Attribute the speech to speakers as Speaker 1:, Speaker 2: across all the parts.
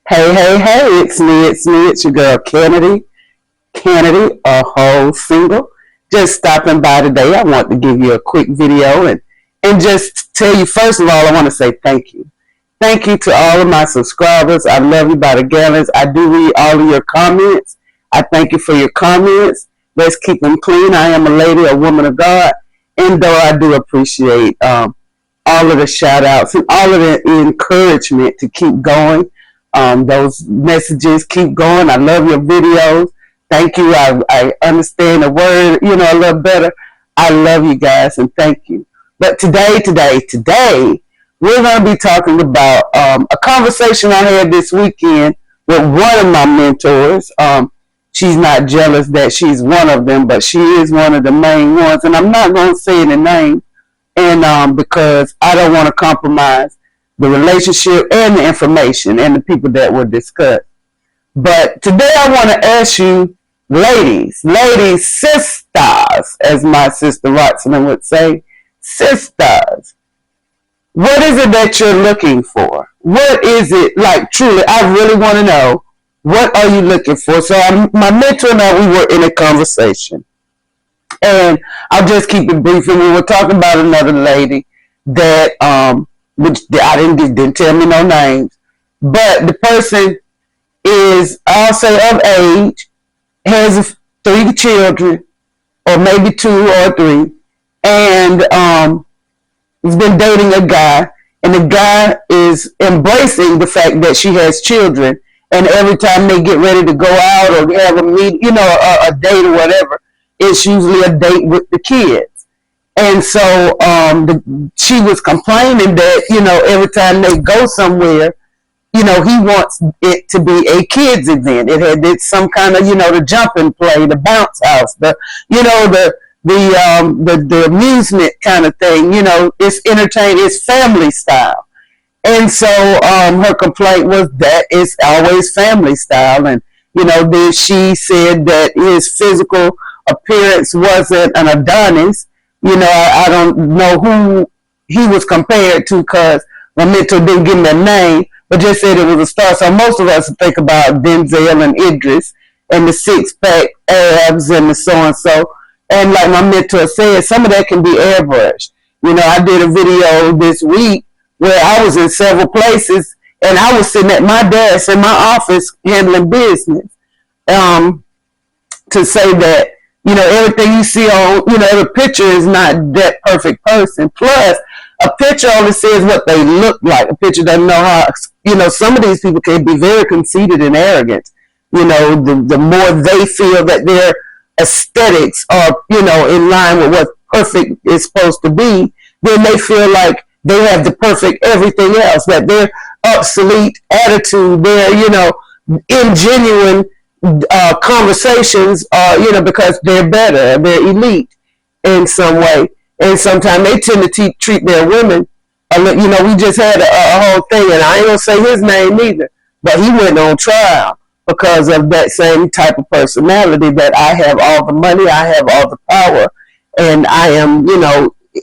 Speaker 1: Hey, it's your girl Kennedy, a whole single. Just stopping by today. I want to give you a quick video and just tell you, first of all, I want to say thank you. Thank you to all of my subscribers. I love you by the gallons. I do read all of your comments. I thank you for your comments. Let's keep them clean. I am a lady, a woman of God, and though I do appreciate all of the shout outs and all of the encouragement to keep going. Those messages keep going. I love your videos. Thank you. I understand the word, a little better. I love you guys and thank you. But today, we're going to be talking about a conversation I had this weekend with one of my mentors. She's not jealous that she's one of them, but she is one of the main ones. And I'm not going to say the name, and because I don't want to compromise the relationship and the information and the people that were discussed. But today I want to ask you, ladies, sisters, as my sister Watson would say, sisters, what is it that you're looking for? What is it, like, truly, I really want to know, what are you looking for? So my mentor and I, we were in a conversation. And I'll just keep it brief. And we were talking about another lady that, which I didn't tell me no names, but the person is, I'll say, of age, has 3 children, or maybe 2 or 3, and has been dating a guy, and the guy is embracing the fact that she has children, and every time they get ready to go out or have a meet, a date or whatever, it's usually a date with the kids. And so she was complaining that, every time they go somewhere, he wants it to be a kids event. It had some kind of, the jumping play, the bounce house, the amusement kind of thing. It's entertaining, it's family style. And so her complaint was that it's always family style. And, then she said that his physical appearance wasn't an Adonis. I don't know who he was compared to because my mentor didn't give me a name, but just said it was a star. So most of us think about Denzel and Idris and the 6-pack abs and the so-and-so. And like my mentor said, some of that can be airbrushed. I did a video this week where I was in several places and I was sitting at my desk in my office handling business to say that, everything you see on, the picture is not that perfect person. Plus, a picture only says what they look like. A picture doesn't know how, some of these people can be very conceited and arrogant. The more they feel that their aesthetics are, in line with what perfect is supposed to be, then they feel like they have the perfect everything else, that their obsolete attitude, their, ingenuine conversations are, because they're better, they're elite in some way. And sometimes they tend to treat their women, we just had a whole thing, and I ain't going to say his name either, but he went on trial because of that same type of personality, that I have all the money, I have all the power, and I am,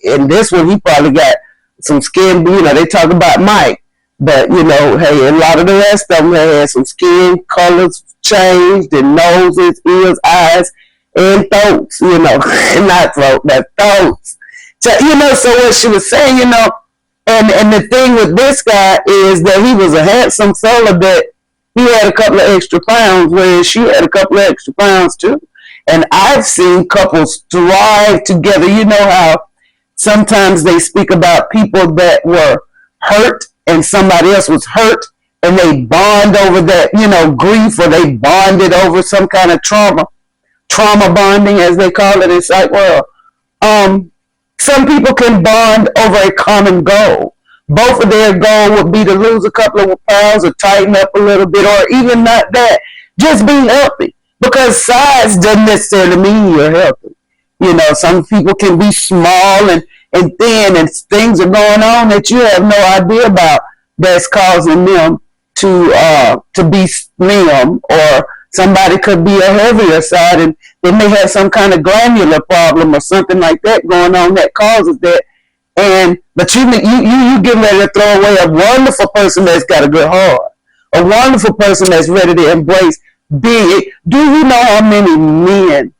Speaker 1: in this one, he probably got some skin, they talk about Mike, but, hey, a lot of the rest of them had some skin colors changed, and noses, ears, eyes, and throats, not throat, but throats. So, so what she was saying, and the thing with this guy is that he was a handsome fella, but he had a couple of extra pounds, whereas she had a couple of extra pounds too. And I've seen couples thrive together. You know how sometimes they speak about people that were hurt and somebody else was hurt, and they bond over that, grief, or they bonded over some kind of trauma bonding, as they call it. It's like, well, some people can bond over a common goal. Both of their goal would be to lose a couple of pounds or tighten up a little bit, or even not that, just being healthy. Because size doesn't necessarily mean you're healthy. Some people can be small and thin, and things are going on that you have no idea about that's causing them to be slim, or somebody could be a heavier side and they may have some kind of glandular problem or something like that going on that causes that. But you get ready to throw away a wonderful person that's got a good heart, a wonderful person that's ready to embrace being. Do you know how many men,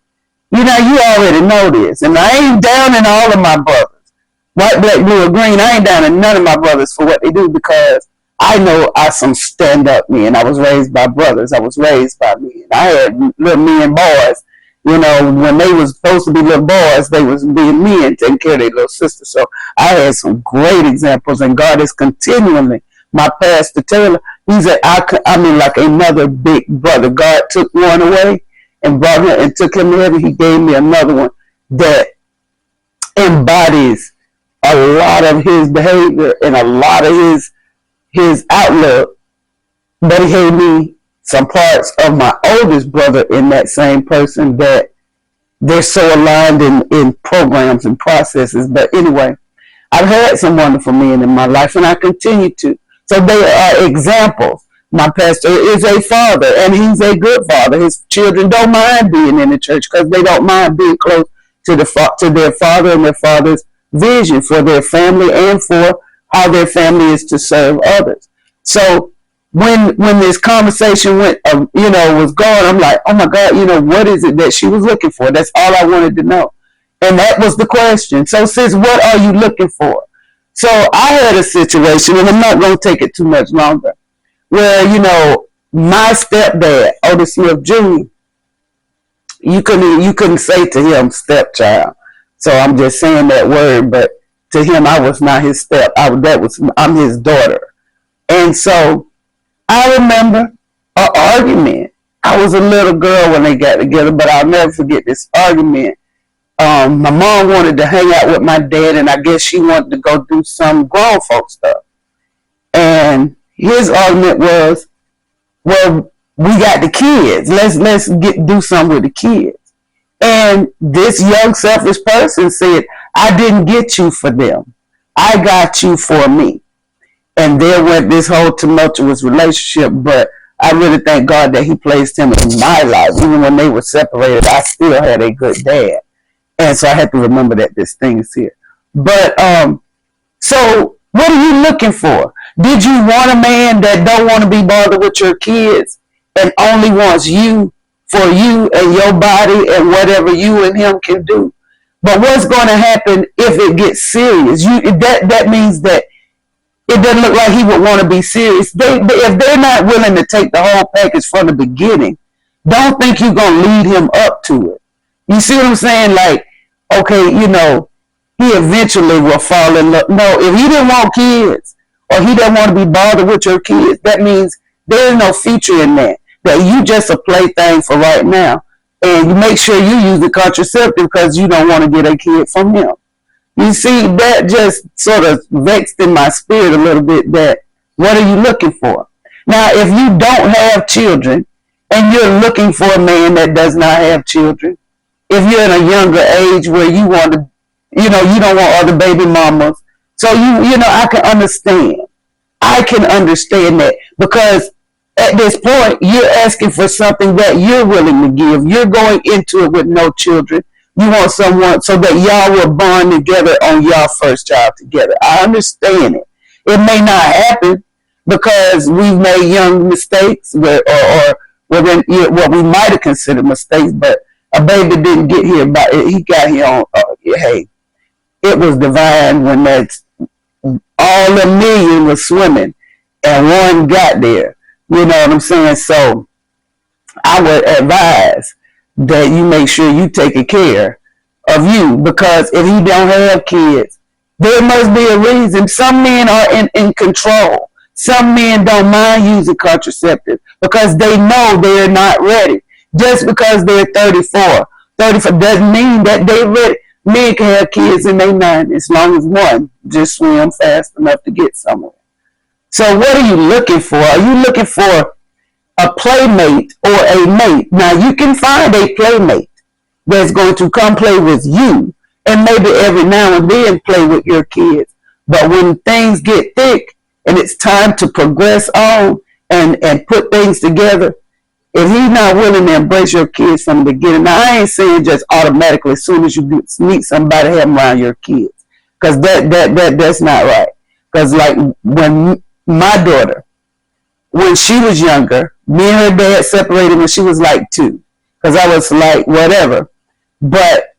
Speaker 1: you know, you already know this, and I ain't down in all of my brothers, white, black, blue, or green. I ain't down in none of my brothers for what they do, because I know I some stand-up men. I was raised by brothers. I was raised by men. I had little men, boys. You know, when they was supposed to be little boys, they was being men, taking care of their little sister. So I had some great examples, and God is continually, my pastor Taylor, he's I mean, like another big brother. God took one away and brought him and took him to heaven. He gave me another one that embodies a lot of his behavior and a lot of his outlook. But he gave me some parts of my oldest brother in that same person that they're so aligned in programs and processes. But anyway, I've had some wonderful men in my life, and I continue to. So they are examples. My pastor is a father, and he's a good father. His children don't mind being in the church because they don't mind being close to their father and their father's vision for their family and for how their family is to serve others. So when this conversation went, was going, I'm like, oh my God, what is it that she was looking for? That's all I wanted to know. And that was the question. So sis, what are you looking for? So I had a situation, and I'm not going to take it too much longer, where, my stepdad, Otis Smith Jr., you couldn't say to him stepchild. So I'm just saying that word, but to him, I was not his I'm his daughter. And so I remember an argument. I was a little girl when they got together, but I'll never forget this argument. My mom wanted to hang out with my dad, and I guess she wanted to go do some grown folk stuff. And his argument was, well, we got the kids. Let's do something with the kids. And this young selfish person said, I didn't get you for them. I got you for me. And there went this whole tumultuous relationship, but I really thank God that he placed him in my life. Even when they were separated, I still had a good dad. And so I had to remember that this thing is here. But, so what are you looking for? Did you want a man that don't want to be bothered with your kids and only wants you for you and your body and whatever you and him can do? But what's going to happen if it gets serious? That means that it doesn't look like he would want to be serious. If they're not willing to take the whole package from the beginning, don't think you're going to lead him up to it. You see what I'm saying? Like, okay, he eventually will fall in love. No, if he didn't want kids or he doesn't want to be bothered with your kids, that means there's no future in that. That you just a plaything for right now. And you make sure you use the contraceptive because you don't want to get a kid from him. You see, that just sort of vexed in my spirit a little bit that what are you looking for? Now, if you don't have children and you're looking for a man that does not have children, if you're in a younger age where you want to, you don't want other baby mamas. So, I can understand. I can understand that because at this point, you're asking for something that you're willing to give. You're going into it with no children. You want someone so that y'all will bond together on y'all first child together. I understand it. It may not happen because we've made young mistakes or what we might have considered mistakes, but a baby didn't get here, but he got here on, hey, it was divine when that's all the million was swimming and one got there. You know what I'm saying? So I would advise that you make sure you take care of you, because if you don't have kids, there must be a reason. Some men are in control. Some men don't mind using contraceptives because they know they're not ready. Just because they're 34 doesn't mean that they're ready. Men can have kids in their 90s as long as one just swim fast enough to get somewhere. So what are you looking for? Are you looking for a playmate or a mate? Now, you can find a playmate that's going to come play with you and maybe every now and then play with your kids. But when things get thick and it's time to progress on and put things together, if he's not willing to embrace your kids from the beginning, now I ain't saying just automatically as soon as you meet somebody, have them around your kids, because that's not right. Because like when my daughter when she was younger, me and her dad separated when she was like 2, because I was like whatever. But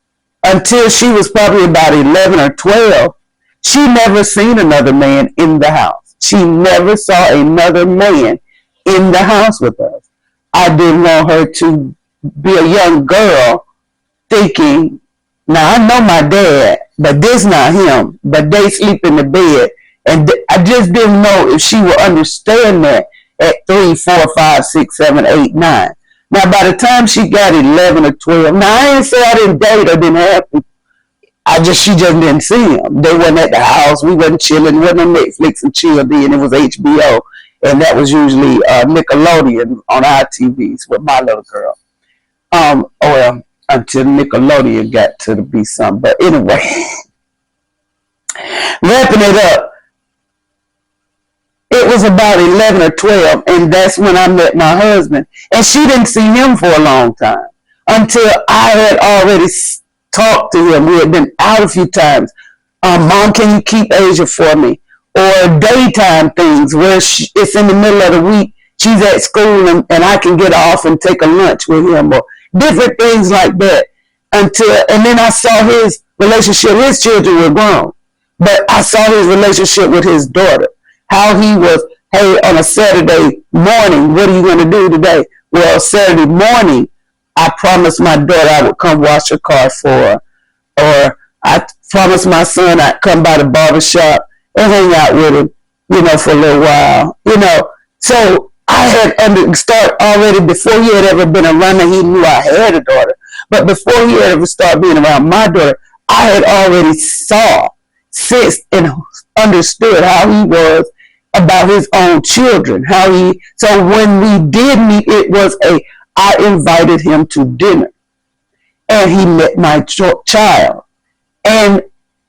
Speaker 1: until she was probably about 11 or 12, she never seen another man in the house. She never saw another man in the house with us. I didn't want her to be a young girl thinking, now I know my dad, but this not him, but they sleep in the bed. And I just didn't know if she would understand that at 3, 4, 5, 6, 7, 8, 9. Now, by the time she got 11 or 12, now I didn't say I didn't date or didn't have people. She just didn't see them. They wasn't at the house. We wasn't chilling. It wasn't on Netflix and chill then. It was HBO. And that was usually Nickelodeon on our TVs with my little girl. Well, until Nickelodeon got to be something. But anyway, wrapping it up, it was about 11 or 12, and that's when I met my husband. And she didn't see him for a long time until I had already talked to him. We had been out a few times. Mom, can you keep Asia for me? Or daytime things where it's in the middle of the week. She's at school and I can get off and take a lunch with him, or different things like that. And then I saw his relationship. His children were grown, but I saw his relationship with his daughter. How he was, hey, on a Saturday morning, what are you going to do today? Well, Saturday morning, I promised my daughter I would come wash her car for her. Or I promised my son I'd come by the barbershop and hang out with him, for a little while. So I had start already before he had ever been around me. He knew I had a daughter. But before he had ever started being around my daughter, I had already sensed and understood how he was about his own children. So when we did meet, it was I invited him to dinner, and he met my child, and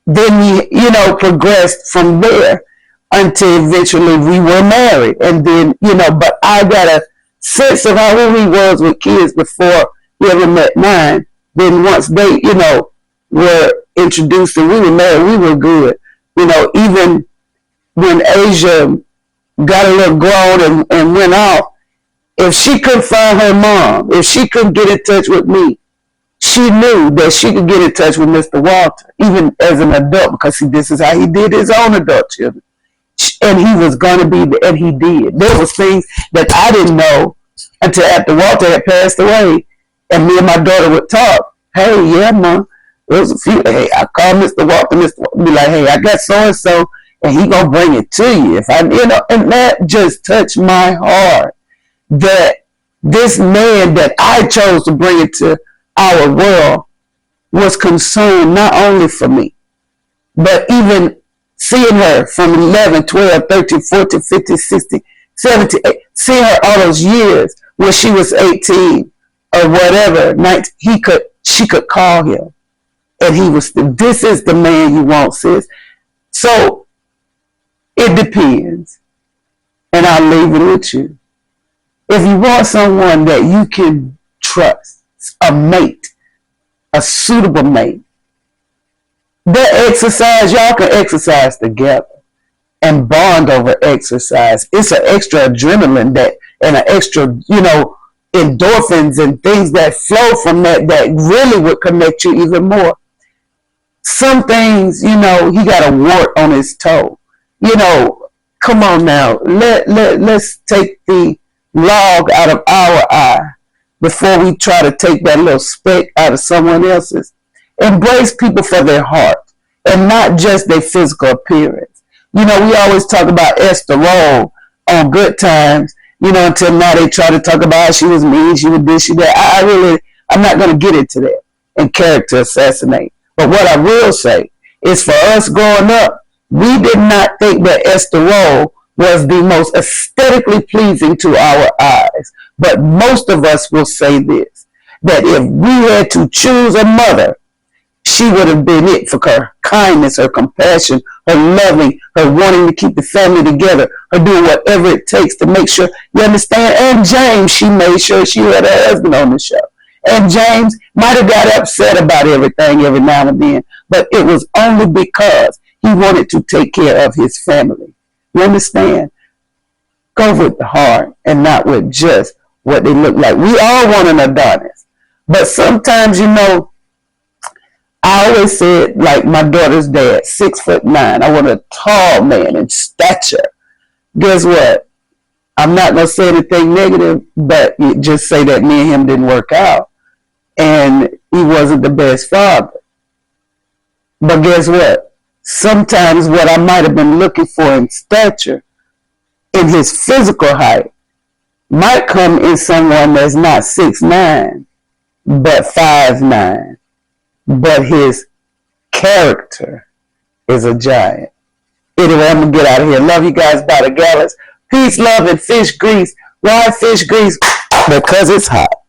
Speaker 1: then he, progressed from there until eventually we were married. And then, but I got a sense of who he was with kids before he ever met mine. Then once they, were introduced and we were married, we were good. Even when Asia got a little grown and went off, if she couldn't find her mom, if she couldn't get in touch with me, she knew that she could get in touch with Mr. Walter, even as an adult, because this is how he did his own adult children. And he was going to be, and he did. There was things that I didn't know until after Walter had passed away, and me and my daughter would talk. Hey, yeah, Mom. There was a few. Hey, I called Mr. Walter. Mr. Walter be like, hey, I got so and so, and he gonna bring it to you. And that just touched my heart. That this man that I chose to bring into our world was concerned not only for me, but even seeing her from 11, 12, 13, 14, 15, 16, 17, seeing her all those years when she was 18 or whatever, 19, she could call him. And he was, this is the man you want, sis. So it depends. And I'll leave it with you. If you want someone that you can trust, a mate, a suitable mate, that exercise, y'all can exercise together and bond over exercise. It's an extra adrenaline and an extra, endorphins and things that flow from that really would connect you even more. Some things, he got a wart on his toe. Come on now. Let's take the log out of our eye before we try to take that little speck out of someone else's. Embrace people for their heart and not just their physical appearance. We always talk about Esther Roll on Good Times, until now they try to talk about how she was mean, she was this, she that. I'm not going to get into that and character assassinate. But what I will say is for us growing up, we did not think that Esther Roll was the most aesthetically pleasing to our eyes. But most of us will say this, that if we had to choose a mother, she would have been it for her kindness, her compassion, her loving, her wanting to keep the family together, her doing whatever it takes to make sure, you understand? And James, she made sure she had her husband on the show. And James might have got upset about everything every now and then, but it was only because he wanted to take care of his family. You understand? Go with the heart and not with just what they look like. We all want an Adonis. But sometimes, you know, I always said, like my daughter's dad, 6'9". I want a tall man in stature. Guess what? I'm not going to say anything negative, but just say that me and him didn't work out. And he wasn't the best father. But guess what? Sometimes what I might have been looking for in stature, in his physical height, might come in someone that's not 6'9", but 5'9". But his character is a giant. Anyway, I'm going to get out of here. Love you guys by the gallons. Peace, love, and fish grease. Why fish grease? Because it's hot.